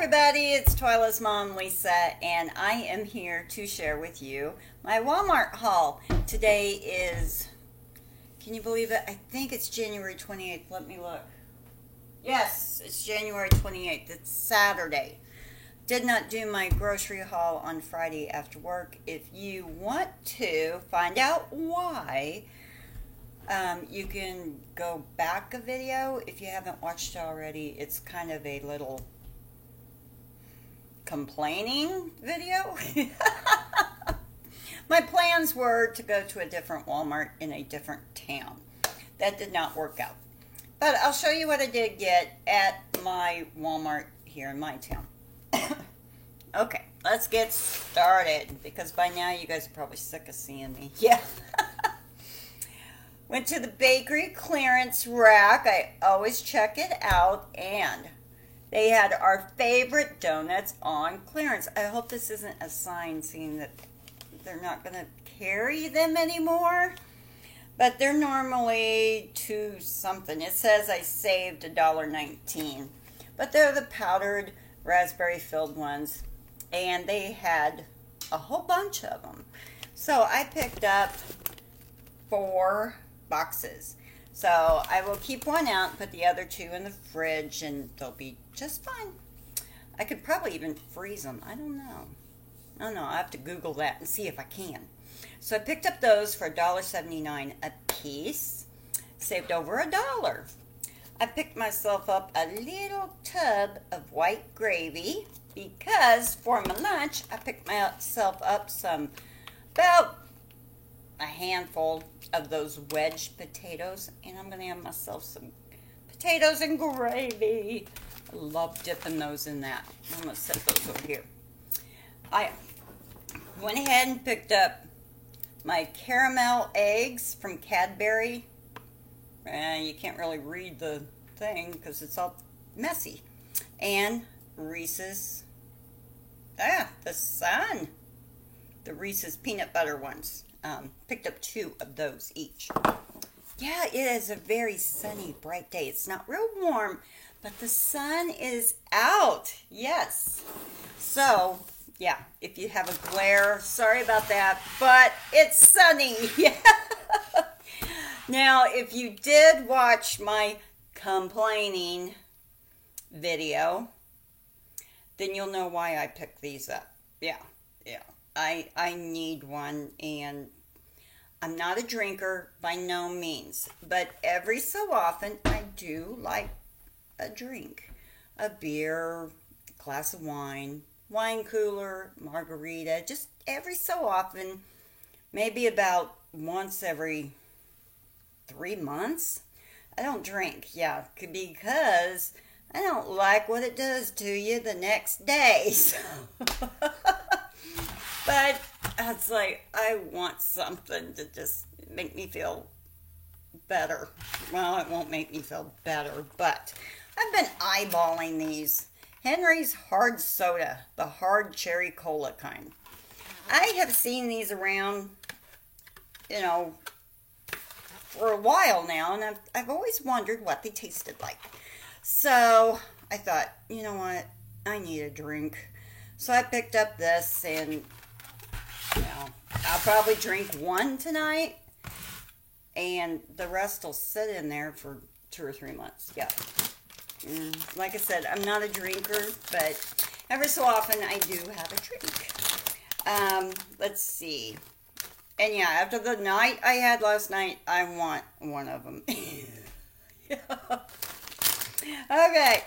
Everybody, it's Twyla's mom, Lisa, and I am here to share with you my Walmart haul. Today is, can you believe it? I think it's January 28th. Let me look. Yes, it's January 28th. It's Saturday. Did not do my grocery haul on Friday after work. If you want to find out why, you can go back a video if you haven't watched it already. It's kind of a little complaining video. My plans were to go to a different Walmart in a different town. That did not work out. But I'll show you what I did get at my Walmart here in my town. Okay, let's get started, because by now you guys are probably sick of seeing me. Yeah. Went to the bakery clearance rack. I always check it out, and they had our favorite donuts on clearance. I hope this isn't a sign saying that they're not going to carry them anymore, but they're normally $2 something. It says I saved $1.19, but they're the powdered raspberry filled ones, and they had a whole bunch of them. So I picked up 4 boxes. So I will keep one out, put the other 2 in the fridge, and they'll be just fine. I could probably even freeze them. I don't know. I have to Google that and see if I can. So I picked up those for $1.79 a piece. Saved over $1. I picked myself up a little tub of white gravy because for my lunch I picked myself up about a handful of those wedge potatoes, and I'm going to have myself some potatoes and gravy. I love dipping those in that. I'm going to set those over here. I went ahead and picked up my caramel eggs from Cadbury. You can't really read the thing because it's all messy. And Reese's, the Sun, the Reese's peanut butter ones. Picked up 2 of those each. Yeah, it is a very sunny, bright day. It's not real warm, but the sun is out. Yes. So, yeah, if you have a glare, sorry about that, but it's sunny. Yeah. Now, if you did watch my complaining video, then you'll know why I picked these up. Yeah. I need one, and I'm not a drinker by no means, but every so often I do like a drink, a beer, a glass of wine, wine cooler, margarita, just every so often, maybe about once every 3 months. I don't drink, because I don't like what it does to you the next day. So. But it's like, I want something to just make me feel better. Well, it won't make me feel better, but I've been eyeballing these. Henry's Hard Soda, the hard cherry cola kind. I have seen these around, for a while now, and I've always wondered what they tasted like. So I thought, you know what, I need a drink. So I picked up this, and I'll probably drink 1 tonight, and the rest will sit in there for 2 or 3 months. Yeah. Like I said, I'm not a drinker, but every so often I do have a drink. Let's see. And yeah, after the night I had last night, I want one of them. Yeah. Okay.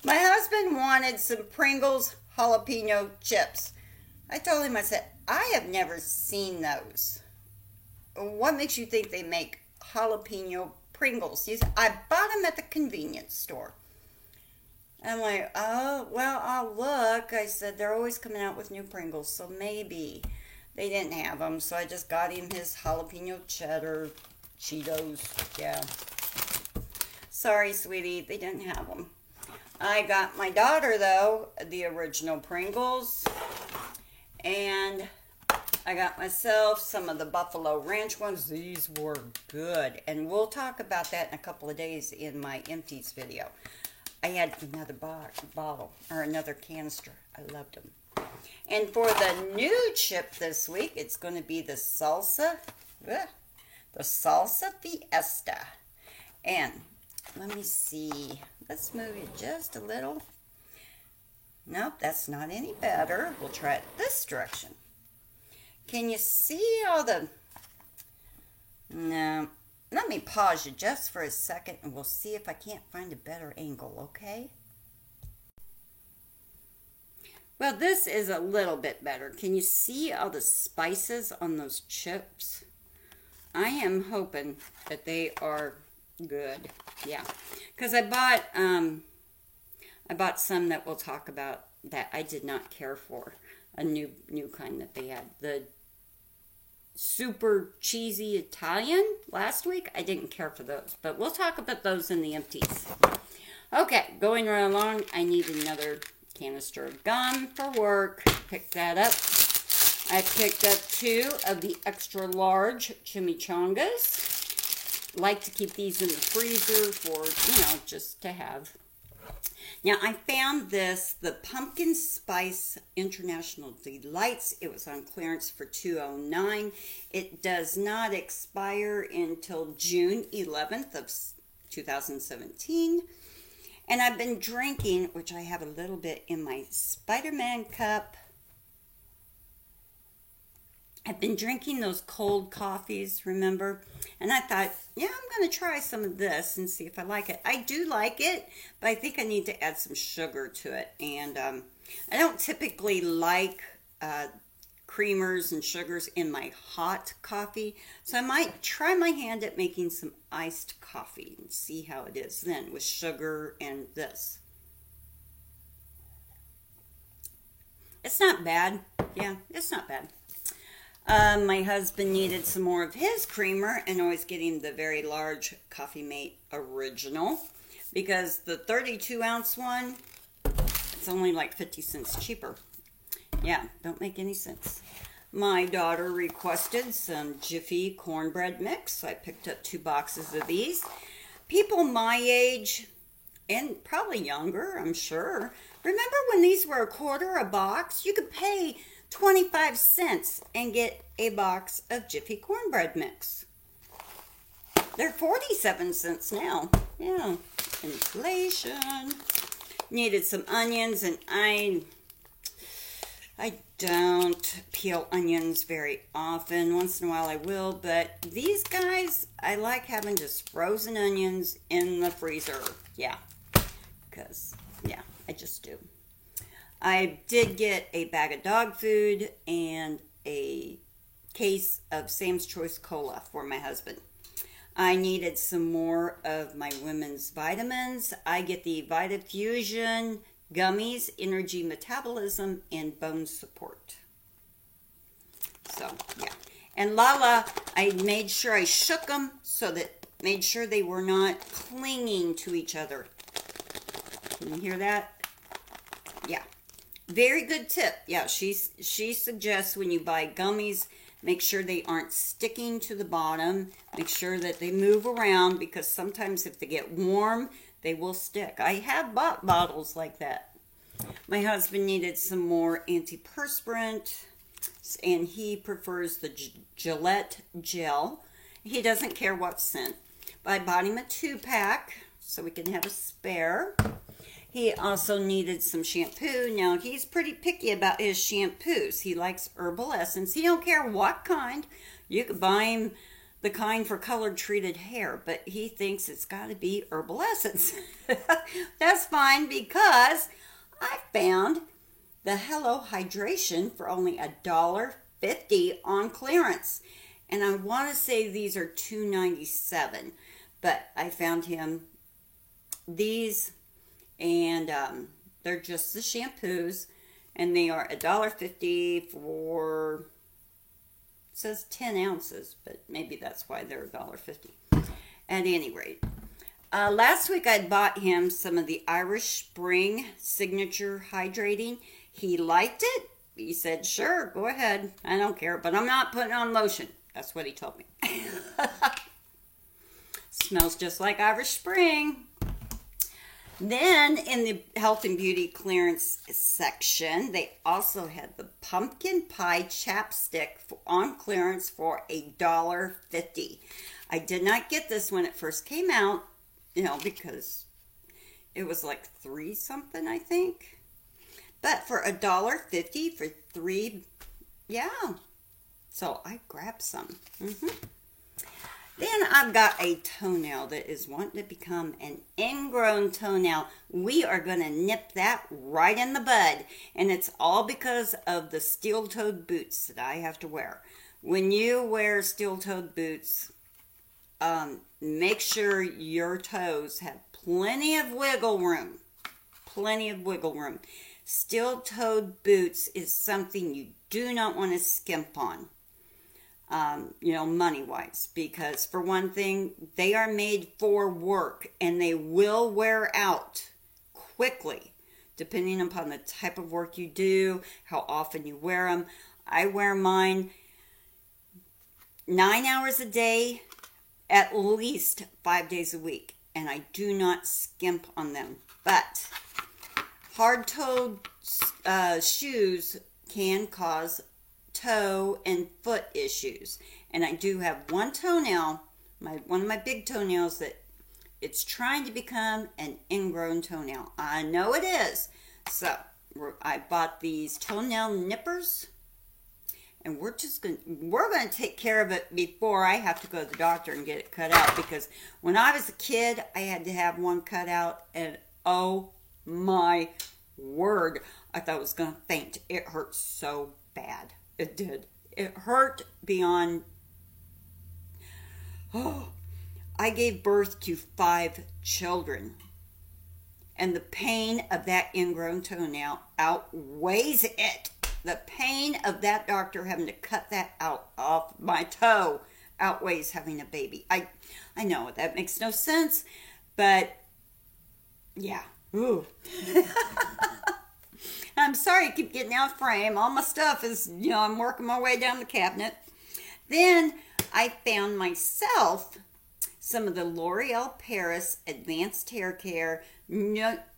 My husband wanted some Pringles jalapeno chips. I told him, I said, I have never seen those. What makes you think they make jalapeno Pringles? He said, I bought them at the convenience store. I'm like, oh, well, I'll look. I said, they're always coming out with new Pringles, so maybe they didn't have them. So I just got him his jalapeno cheddar Cheetos. Yeah. Sorry, sweetie, they didn't have them. I got my daughter, though, the original Pringles. And I got myself some of the Buffalo Ranch ones. These were good. And we'll talk about that in a couple of days in my empties video. I had another bottle or another canister. I loved them. And for the new chip this week, it's going to be the salsa fiesta. And let me see. Let's move it just a little. Nope, that's not any better. We'll try it this direction. Can you see all the... No. Let me pause you just for a second and we'll see if I can't find a better angle, okay? Well, this is a little bit better. Can you see all the spices on those chips? I am hoping that they are good. Yeah, because I bought some that we'll talk about that I did not care for. A new kind that they had. The super cheesy Italian last week. I didn't care for those, but we'll talk about those in the empties. Okay, going right along, I need another canister of gum for work. Pick that up. I picked up 2 of the extra large chimichangas. Like to keep these in the freezer for, just to have. Now, I found this, the Pumpkin Spice International Delights. It was on clearance for $2.09. It does not expire until June 11th of 2017. And I've been drinking, which I have a little bit in my Spider-Man cup. I've been drinking those cold coffees, remember? And I thought, yeah, I'm going to try some of this and see if I like it. I do like it, but I think I need to add some sugar to it. And I don't typically like creamers and sugars in my hot coffee. So I might try my hand at making some iced coffee and see how it is then with sugar and this. It's not bad. Yeah, it's not bad. My husband needed some more of his creamer and I was getting the very large Coffee Mate Original because the 32-ounce one, it's only like 50 cents cheaper. Yeah, don't make any sense. My daughter requested some Jiffy cornbread mix, so I picked up 2 boxes of these. People my age, and probably younger, I'm sure, remember when these were $1 a box? You could pay 25 cents and get a box of Jiffy cornbread mix. They're 47 cents now. Yeah, inflation. Needed some onions, and I don't peel onions very often. Once in a while I will, but these guys, I like having just frozen onions in the freezer. Yeah, because, yeah, I just do. I did get a bag of dog food and a case of Sam's Choice Cola for my husband. I needed some more of my women's vitamins. I get the VitaFusion gummies, energy metabolism, and bone support. So, yeah. And Lala, I made sure I shook them so that, made sure they were not clinging to each other. Can you hear that? Yeah. Very good tip. Yeah, she suggests when you buy gummies, make sure they aren't sticking to the bottom. Make sure that they move around because sometimes if they get warm, they will stick. I have bought bottles like that. My husband needed some more antiperspirant, and he prefers the Gillette gel. He doesn't care what scent. But I bought him a 2-pack so we can have a spare. He also needed some shampoo. Now, he's pretty picky about his shampoos. He likes Herbal Essence. He don't care what kind. You could buy him the kind for colored treated hair, but he thinks it's got to be Herbal Essence. That's fine because I found the Hello Hydration for only $1.50 on clearance. And I want to say these are $2.97, but I found him these, and they're just the shampoos, and they are $1.50 for, it says 10 ounces, but maybe that's why they're $1.50. At any rate, last week I bought him some of the Irish Spring Signature Hydrating. He liked it. He said, sure, go ahead. I don't care, but I'm not putting on lotion. That's what he told me. Smells just like Irish Spring. Then in the health and beauty clearance section, they also had the pumpkin pie chapstick on clearance for $1.50. I did not get this when it first came out, because it was like three something, I think. But for $1.50 for three, yeah. So I grabbed some. Then I've got a toenail that is wanting to become an ingrown toenail. We are going to nip that right in the bud. And it's all because of the steel-toed boots that I have to wear. When you wear steel-toed boots, make sure your toes have plenty of wiggle room. Plenty of wiggle room. Steel-toed boots is something you do not want to skimp on. Money-wise, because for one thing, they are made for work and they will wear out quickly, depending upon the type of work you do, how often you wear them. I wear mine 9 hours a day, at least 5 days a week, and I do not skimp on them. But hard-toed shoes can cause toe and foot issues, and I do have one toenail, one of my big toenails, that it's trying to become an ingrown toenail. I know it is. So I bought these toenail nippers, and we're going to take care of it before I have to go to the doctor and get it cut out, because when I was a kid I had to have one cut out, and oh my word, I thought I was going to faint. It hurt so bad. It did. It hurt beyond... Oh, I gave birth to 5 children. And the pain of that ingrown toenail outweighs it. The pain of that doctor having to cut that out off my toe outweighs having a baby. I know that makes no sense, but yeah. Ooh. I'm sorry I keep getting out of frame. All my stuff is, I'm working my way down the cabinet. Then I found myself some of the L'Oreal Paris Advanced Hair Care Nutrigloss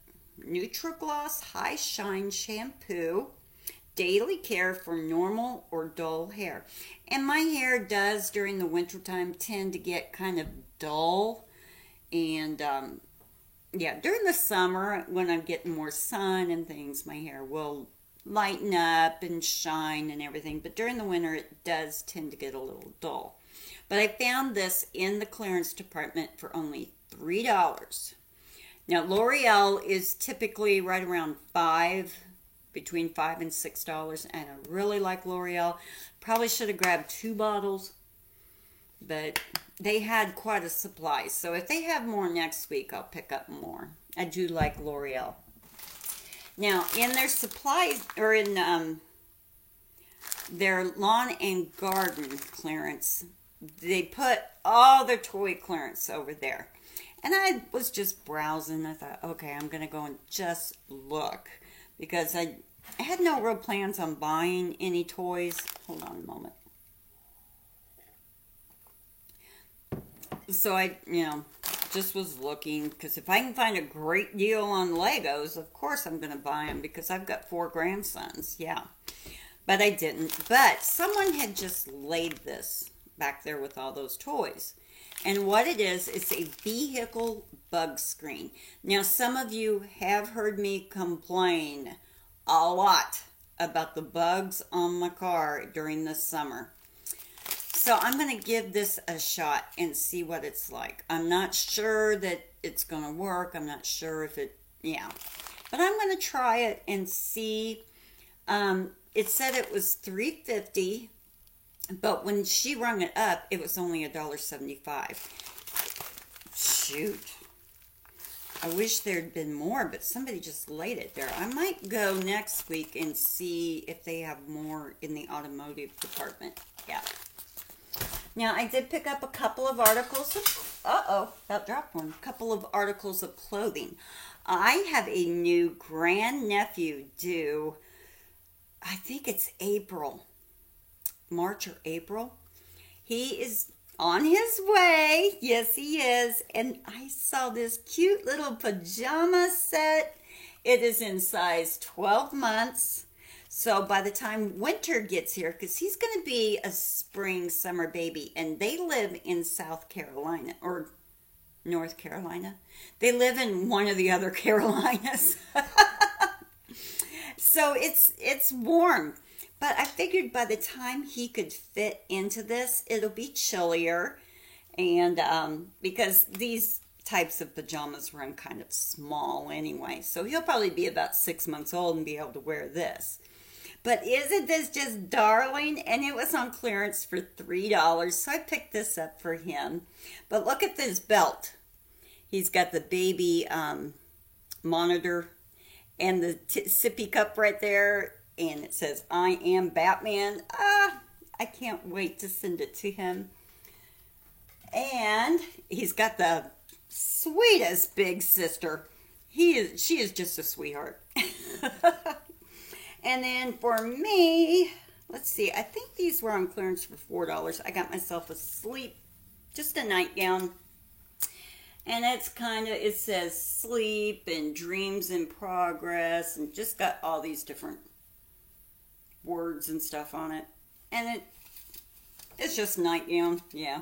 High Shine Shampoo. Daily care for normal or dull hair. And my hair does during the wintertime tend to get kind of dull. And during the summer, when I'm getting more sun and things, my hair will lighten up and shine and everything. But during the winter, it does tend to get a little dull. But I found this in the clearance department for only $3. Now, L'Oreal is typically right around between $5 and $6, and I really like L'Oreal. Probably should have grabbed 2 bottles, but they had quite a supply. So if they have more next week, I'll pick up more. I do like L'Oreal. Now, in their supplies, or in their lawn and garden clearance, they put all their toy clearance over there. And I was just browsing. I thought, okay, I'm going to go and just look, because I had no real plans on buying any toys. Hold on a moment. So I, just was looking, because if I can find a great deal on Legos, of course I'm going to buy them, because I've got 4 grandsons, yeah. But I didn't. But someone had just laid this back there with all those toys. And what it is, it's a vehicle bug screen. Now, some of you have heard me complain a lot about the bugs on my car during the summer. So I'm going to give this a shot and see what it's like. I'm not sure that it's going to work. I'm not sure if it, But I'm going to try it and see. It said it was $3.50, but when she rung it up, it was only $1.75. Shoot. I wish there'd been more, but somebody just laid it there. I might go next week and see if they have more in the automotive department. Yeah. Now, I did pick up a couple of articles of, about dropped one. A couple of articles of clothing. I have a new grandnephew due, I think it's April. March or April. He is On his way. Yes, he is. And I saw this cute little pajama set. It is in size 12 months. So by the time winter gets here, because he's going to be a spring, summer baby, and they live in South Carolina or North Carolina. They live in one of the other Carolinas. So it's warm. But I figured by the time he could fit into this, it'll be chillier. And because these types of pajamas run kind of small anyway. So he'll probably be about 6 months old and be able to wear this. But isn't this just darling? And it was on clearance for $3. So I picked this up for him. But look at this belt. He's got the baby monitor and the sippy cup right there. And it says, I am Batman. I can't wait to send it to him. And he's got the sweetest big sister. She is just a sweetheart. And then for me, let's see, I think these were on clearance for $4. I got myself just a nightgown. And it's it says sleep and dreams in progress, and just got all these different words and stuff on it. And it's just nightgown. Yeah,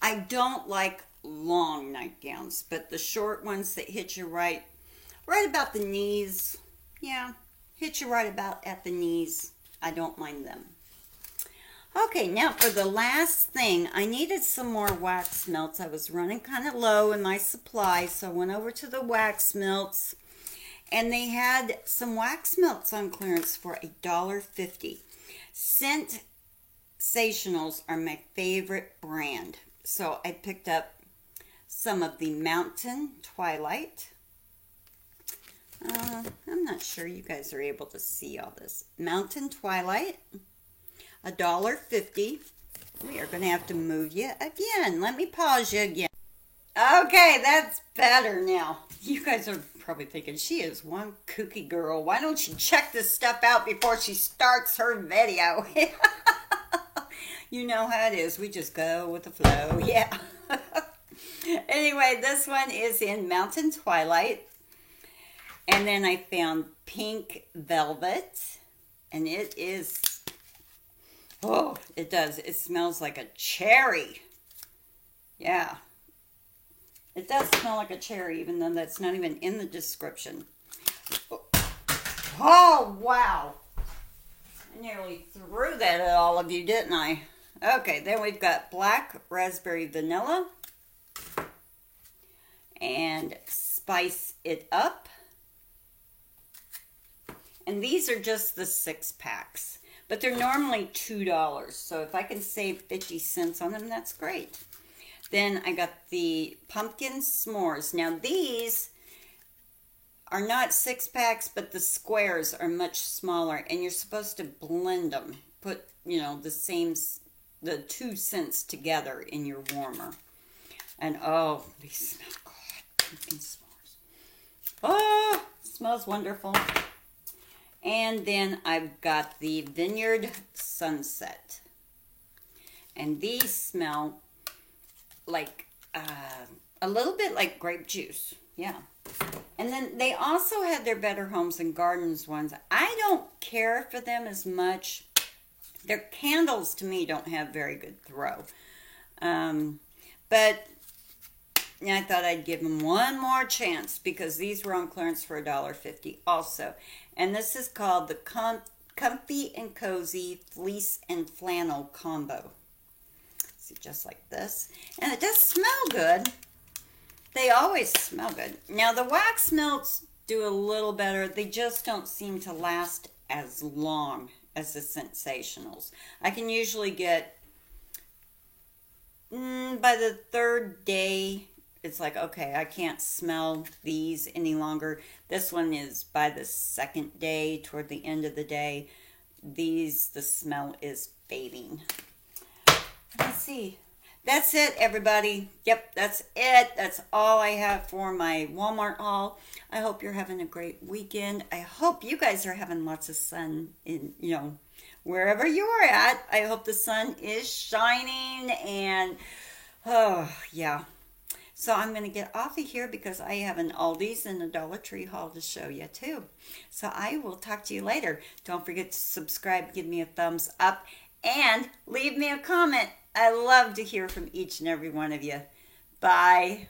I don't like long nightgowns, but the short ones that hit you right about the knees, yeah, hit you right about at the knees, I don't mind them. Okay, now for the last thing, I needed some more wax melts. I was running kind of low in my supply, so I went over to the wax melts. And they had some wax melts on clearance for $1.50. Scentsationals are my favorite brand. So I picked up some of the Mountain Twilight. I'm not sure you guys are able to see all this. Mountain Twilight, $1.50. We are going to have to move you again. Let me pause you again. Okay, that's better now. You guys are probably thinking, she is one kooky girl. Why don't you check this stuff out before she starts her video? You know how it is. We just go with the flow. Yeah. Anyway, this one is in Mountain Twilight. And then I found Pink Velvet. And it is, oh, it does. It smells like a cherry. Yeah. It does smell like a cherry, even though that's not even in the description. Oh, wow. I nearly threw that at all of you, didn't I? Okay, then we've got Black Raspberry Vanilla. And Spice It Up. And these are just the 6 packs. But they're normally $2. So if I can save 50 cents on them, that's great. Then I got the Pumpkin S'mores. Now these are not 6 packs, but the squares are much smaller. And you're supposed to blend them. Put, the 2 scents together in your warmer. And oh, these smell good. Pumpkin S'mores. Oh, smells wonderful. And then I've got the Vineyard Sunset. And these smell like a little bit like grape juice. Yeah. And then they also had their Better Homes and Gardens ones. I don't care for them as much. Their candles to me don't have very good throw. But I thought I'd give them one more chance because these were on clearance for $1.50 also. And this is called the Comfy and Cozy Fleece and Flannel Combo. See, just like this. And it does smell good. They always smell good. Now, the wax melts do a little better. They just don't seem to last as long as the Scentsationals. I can usually get, by the 3rd day, it's like, okay, I can't smell these any longer. This one is by the 2nd day, toward the end of the day. The smell is fading. Let's see. That's it, everybody. Yep, that's it. That's all I have for my Walmart haul. I hope you're having a great weekend. I hope you guys are having lots of sun in, wherever you're at. I hope the sun is shining and Oh, yeah. So I'm going to get off of here because I have an Aldi's and a Dollar Tree haul to show you too. So I will talk to you later. Don't forget to subscribe, give me a thumbs up, and leave me a comment. I love to hear from each and every one of you. Bye.